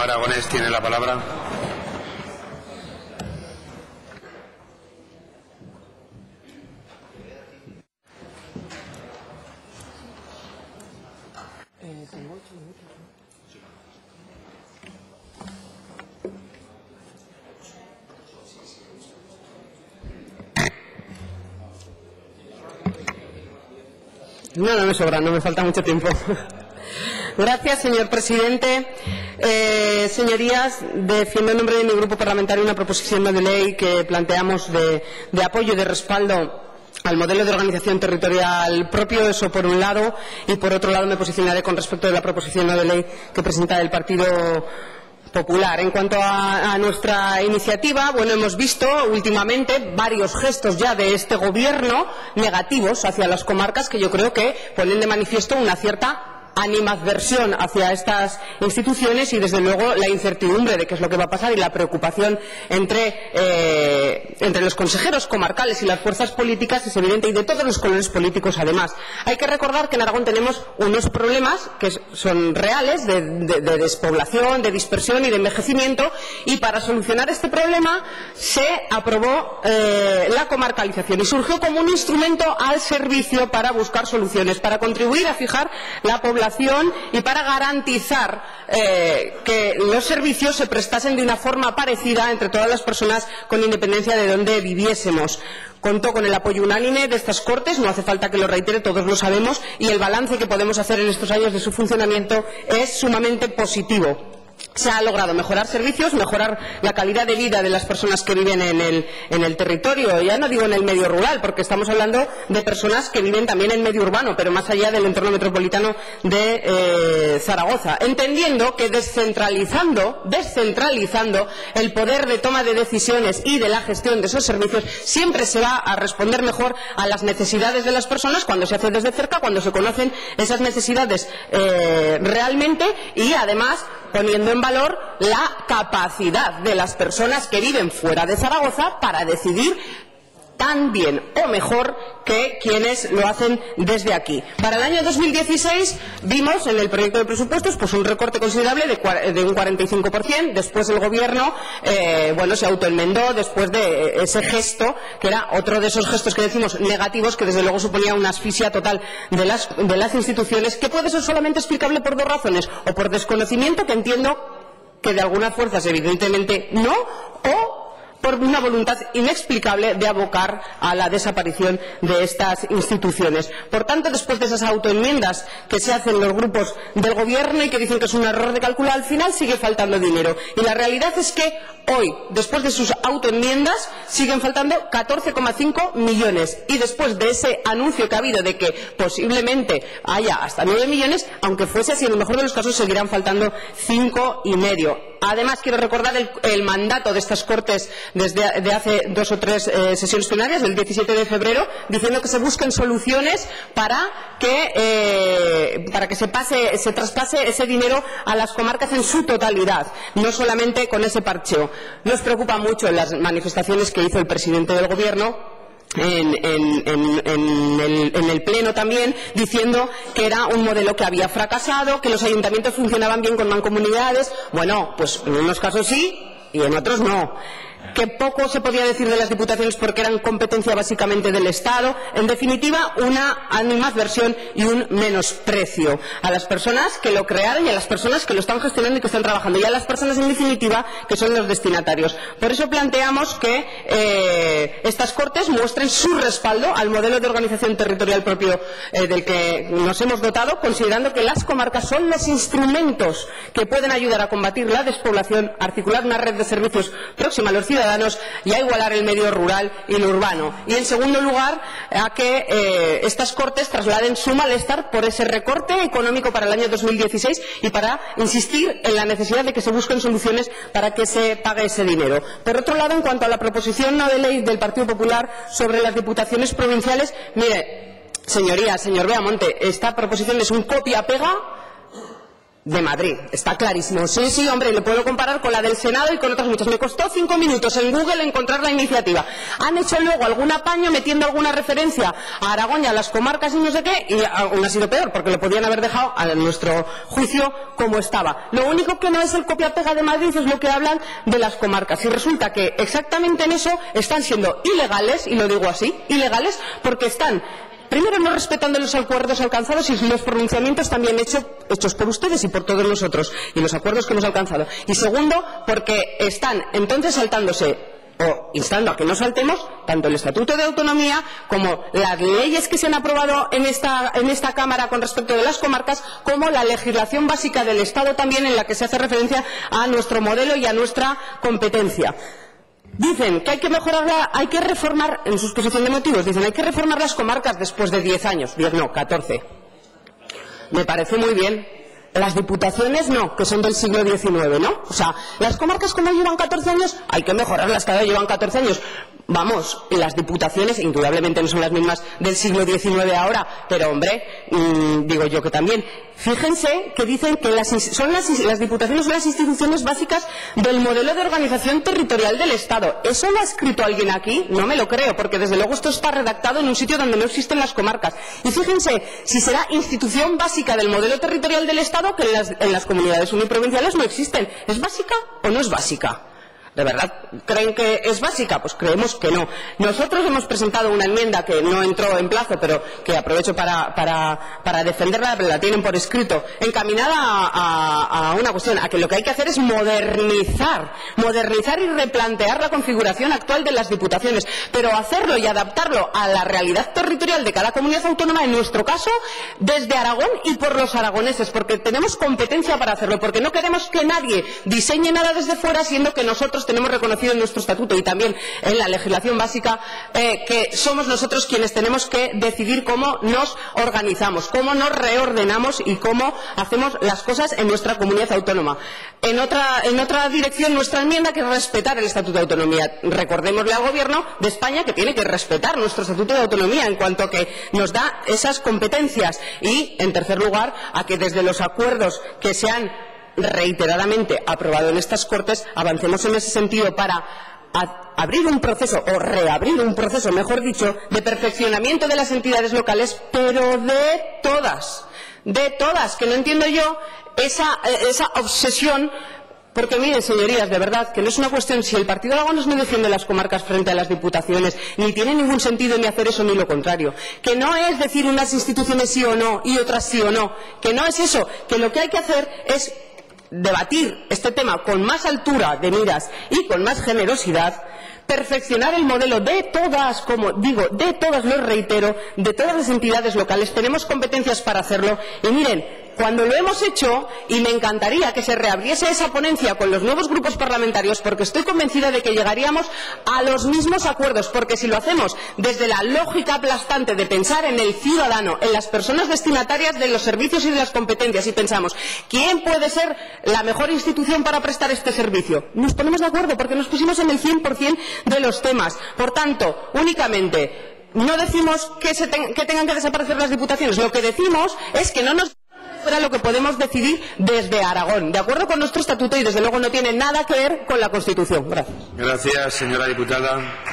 Aragonés tiene la palabra. No me sobra, no me falta mucho tiempo. Gracias, señor presidente. Señorías, defiendo en nombre de mi grupo parlamentario una proposición no de ley que planteamos de apoyo y de respaldo al modelo de organización territorial propio, eso por un lado, y por otro lado me posicionaré con respecto de la proposición no de ley que presenta el Partido Popular. En cuanto a nuestra iniciativa, bueno, hemos visto últimamente varios gestos ya de este Gobierno negativos hacia las comarcas que yo creo que ponen de manifiesto una cierta animadversión hacia estas instituciones y, desde luego, la incertidumbre de qué es lo que va a pasar y la preocupación entre los consejeros comarcales y las fuerzas políticas es evidente, y de todos los colores políticos además. Hay que recordar que en Aragón tenemos unos problemas que son reales de despoblación, de dispersión y de envejecimiento, y para solucionar este problema se aprobó la comarcalización y surgió como un instrumento al servicio para buscar soluciones, para contribuir a fijar la población y para garantizar que los servicios se prestasen de una forma parecida entre todas las personas con independencia de dónde viviésemos. Contó con el apoyo unánime de estas Cortes, no hace falta que lo reitere, todos lo sabemos, y el balance que podemos hacer en estos años de su funcionamiento es sumamente positivo. Se ha logrado mejorar servicios, mejorar la calidad de vida de las personas que viven en el territorio. Ya no digo en el medio rural, porque estamos hablando de personas que viven también en el medio urbano, pero más allá del entorno metropolitano de Zaragoza. Entendiendo que descentralizando el poder de toma de decisiones y de la gestión de esos servicios, siempre se va a responder mejor a las necesidades de las personas cuando se hace desde cerca, cuando se conocen esas necesidades realmente, y además poniendo en valor la capacidad de las personas que viven fuera de Zaragoza para decidir tan bien o mejor que quienes lo hacen desde aquí. Para el año 2016 vimos en el proyecto de presupuestos pues un recorte considerable de un 45%. Después el Gobierno se autoenmendó después de ese gesto, que era otro de esos gestos que decimos negativos, que desde luego suponía una asfixia total de las instituciones, que puede ser solamente explicable por dos razones: o por desconocimiento, que entiendo que de algunas fuerzas evidentemente no, o por una voluntad inexplicable de abocar a la desaparición de estas instituciones. Por tanto, después de esas autoenmiendas que se hacen los grupos del Gobierno y que dicen que es un error de cálculo, al final sigue faltando dinero. Y la realidad es que hoy, después de sus autoenmiendas, siguen faltando 14,5 millones. Y después de ese anuncio que ha habido de que posiblemente haya hasta 9 millones, aunque fuese así, en el mejor de los casos seguirán faltando 5,5. Además, quiero recordar el mandato de estas Cortes desde hace 2 o 3 sesiones plenarias, del 17 de febrero, diciendo que se busquen soluciones para que se traspase ese dinero a las comarcas en su totalidad, no solamente con ese parcheo. Nos preocupa mucho las manifestaciones que hizo el presidente del Gobierno en el Pleno también, diciendo que era un modelo que había fracasado, que los ayuntamientos funcionaban bien con mancomunidades. Bueno, pues en unos casos sí y en otros no. Que poco se podía decir de las diputaciones porque eran competencia básicamente del Estado. En definitiva, una animadversión y un menosprecio a las personas que lo crearon y a las personas que lo están gestionando y que están trabajando, y a las personas, en definitiva, que son los destinatarios. Por eso planteamos que estas Cortes muestren su respaldo al modelo de organización territorial propio del que nos hemos dotado, considerando que las comarcas son los instrumentos que pueden ayudar a combatir la despoblación, articular una red de servicios próxima a los ciudadanos y a igualar el medio rural y el urbano. Y, en segundo lugar, a que estas Cortes trasladen su malestar por ese recorte económico para el año 2016 y para insistir en la necesidad de que se busquen soluciones para que se pague ese dinero. Por otro lado, en cuanto a la proposición no de ley del Partido Popular sobre las diputaciones provinciales, mire, señorías, señor Beamonte, esta proposición es un copia-pega de Madrid, está clarísimo. Sí, sí, hombre, lo puedo comparar con la del Senado y con otras muchas. Me costó 5 minutos en Google encontrar la iniciativa. Han hecho luego algún apaño metiendo alguna referencia a Aragón y a las comarcas y no sé qué, y aún ha sido peor, porque lo podían haber dejado, a nuestro juicio, como estaba. Lo único que no es el copia-pega de Madrid es lo que hablan de las comarcas. Y resulta que exactamente en eso están siendo ilegales, y lo digo así, ilegales, porque están primero, no respetando los acuerdos alcanzados y los pronunciamientos también hechos por ustedes y por todos nosotros, y los acuerdos que hemos alcanzado. Y segundo, porque están entonces saltándose o instando a que no saltemos tanto el Estatuto de Autonomía como las leyes que se han aprobado en esta Cámara con respecto de las comarcas, como la legislación básica del Estado también, en la que se hace referencia a nuestro modelo y a nuestra competencia. Dicen que hay que mejorarla, hay que reformar, en su exposición de motivos, dicen hay que reformar las comarcas después de 10 años, 10 no, 14. Me parece muy bien. Las diputaciones no, que son del siglo XIX, ¿no? O sea, las comarcas como llevan 14 años, hay que mejorarlas, cada vez llevan 14 años. Vamos, las diputaciones indudablemente no son las mismas del siglo XIX ahora, pero hombre, digo yo que también. Fíjense que dicen que las diputaciones son las instituciones básicas del modelo de organización territorial del Estado. ¿Eso lo ha escrito alguien aquí? No me lo creo, porque desde luego esto está redactado en un sitio donde no existen las comarcas. Y fíjense, si será institución básica del modelo territorial del Estado, que en las comunidades uniprovinciales no existen. ¿Es básica o no es básica? ¿De verdad creen que es básica? Pues creemos que no. Nosotros hemos presentado una enmienda que no entró en plazo, pero que aprovecho para defenderla, pero la tienen por escrito, encaminada a una cuestión, a que lo que hay que hacer es modernizar y replantear la configuración actual de las diputaciones, pero hacerlo y adaptarlo a la realidad territorial de cada comunidad autónoma, en nuestro caso, desde Aragón y por los aragoneses, porque tenemos competencia para hacerlo, porque no queremos que nadie diseñe nada desde fuera, siendo que nosotros tenemos reconocido en nuestro estatuto y también en la legislación básica que somos nosotros quienes tenemos que decidir cómo nos organizamos, cómo nos reordenamos y cómo hacemos las cosas en nuestra comunidad autónoma. En otra dirección, nuestra enmienda, que es respetar el Estatuto de Autonomía. Recordémosle al Gobierno de España que tiene que respetar nuestro Estatuto de Autonomía en cuanto a que nos da esas competencias. Y, en tercer lugar, a que desde los acuerdos que se han reiteradamente aprobado en estas Cortes, avancemos en ese sentido para abrir un proceso, o reabrir un proceso, mejor dicho, de perfeccionamiento de las entidades locales, pero de todas, que no entiendo yo esa obsesión. Porque miren, señorías, de verdad, que no es una cuestión, si el Partido Aragonés no defiende las comarcas frente a las diputaciones, ni tiene ningún sentido ni hacer eso ni lo contrario, que no es decir unas instituciones sí o no y otras sí o no, que no es eso, que lo que hay que hacer es debatir este tema con más altura de miras y con más generosidad, perfeccionar el modelo de todas, como digo, de todas, lo reitero, de todas las entidades locales. Tenemos competencias para hacerlo y miren, cuando lo hemos hecho, y me encantaría que se reabriese esa ponencia con los nuevos grupos parlamentarios, porque estoy convencida de que llegaríamos a los mismos acuerdos, porque si lo hacemos desde la lógica aplastante de pensar en el ciudadano, en las personas destinatarias de los servicios y de las competencias, y pensamos, ¿quién puede ser la mejor institución para prestar este servicio? Nos ponemos de acuerdo, porque nos pusimos en el 100% de los temas. Por tanto, únicamente, no decimos que tengan que desaparecer las diputaciones, lo que decimos es que no nos fuera lo que podemos decidir desde Aragón, de acuerdo con nuestro estatuto, y desde luego no tiene nada que ver con la Constitución. Gracias. Gracias, señora diputada.